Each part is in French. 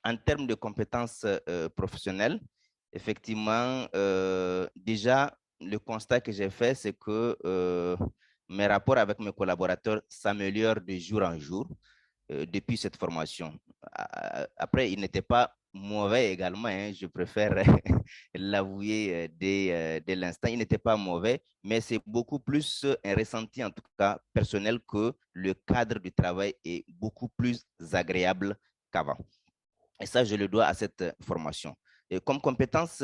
En termes de compétences professionnelles, effectivement, déjà, le constat que j'ai fait, c'est que mes rapports avec mes collaborateurs s'améliorent de jour en jour depuis cette formation. Après, il n'était pas mauvais également, hein, je préfère l'avouer dès l'instant. Il n'était pas mauvais, mais c'est beaucoup plus un ressenti, en tout cas personnel, que le cadre du travail est beaucoup plus agréable qu'avant. Et ça, je le dois à cette formation. Et comme compétence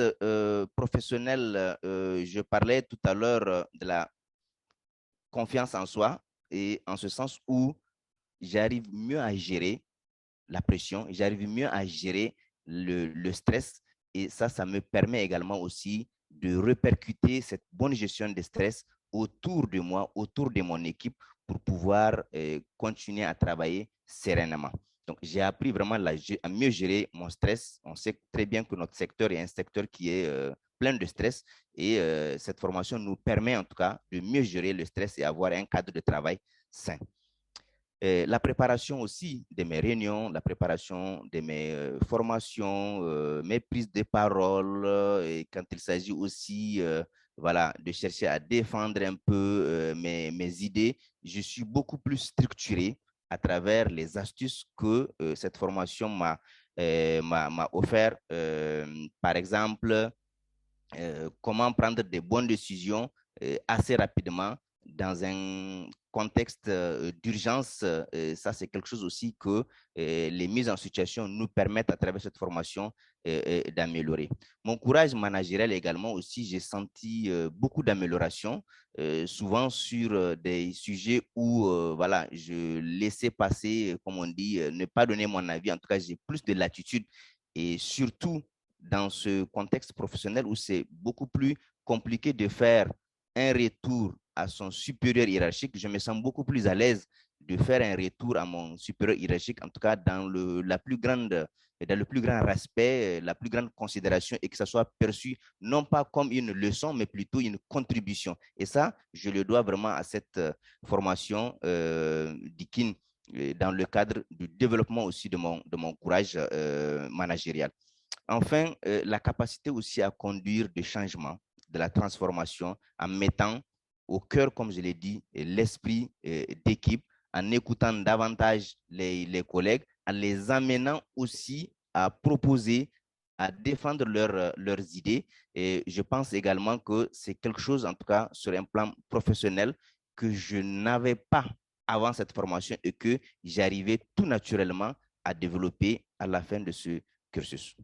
professionnelle, je parlais tout à l'heure de la confiance en soi, et en ce sens où j'arrive mieux à gérer la pression, j'arrive mieux à gérer le stress, et ça me permet également aussi de répercuter cette bonne gestion de stress autour de moi, autour de mon équipe, pour pouvoir continuer à travailler sereinement. Donc, j'ai appris vraiment à mieux gérer mon stress. On sait très bien que notre secteur est un secteur qui est plein de stress, et cette formation nous permet en tout cas de mieux gérer le stress et avoir un cadre de travail sain. La préparation aussi de mes réunions, la préparation de mes formations, mes prises de parole, et quand il s'agit aussi voilà, de chercher à défendre un peu mes idées, je suis beaucoup plus structuré à travers les astuces que cette formation m'a offert. Par exemple, comment prendre des bonnes décisions assez rapidement dans un contexte d'urgence. Ça, c'est quelque chose aussi que les mises en situation nous permettent à travers cette formation d'améliorer. Mon courage managérial également aussi, j'ai senti beaucoup d'amélioration, souvent sur des sujets où voilà, je laissais passer, comme on dit, ne pas donner mon avis. En tout cas, j'ai plus de latitude, et surtout dans ce contexte professionnel où c'est beaucoup plus compliqué de faire un retour à son supérieur hiérarchique, je me sens beaucoup plus à l'aise de faire un retour à mon supérieur hiérarchique, en tout cas dans le plus grand respect, la plus grande considération, et que ça soit perçu non pas comme une leçon, mais plutôt une contribution. Et ça, je le dois vraiment à cette formation d'IKIN dans le cadre du développement aussi de mon courage managérial. Enfin, la capacité aussi à conduire des changements, de la transformation, en mettant au cœur, comme je l'ai dit, l'esprit d'équipe, en écoutant davantage les collègues, en les amenant aussi à proposer, à défendre leurs idées. Et je pense également que c'est quelque chose, en tout cas sur un plan professionnel, que je n'avais pas avant cette formation, et que j'arrivais tout naturellement à développer à la fin de ce cursus.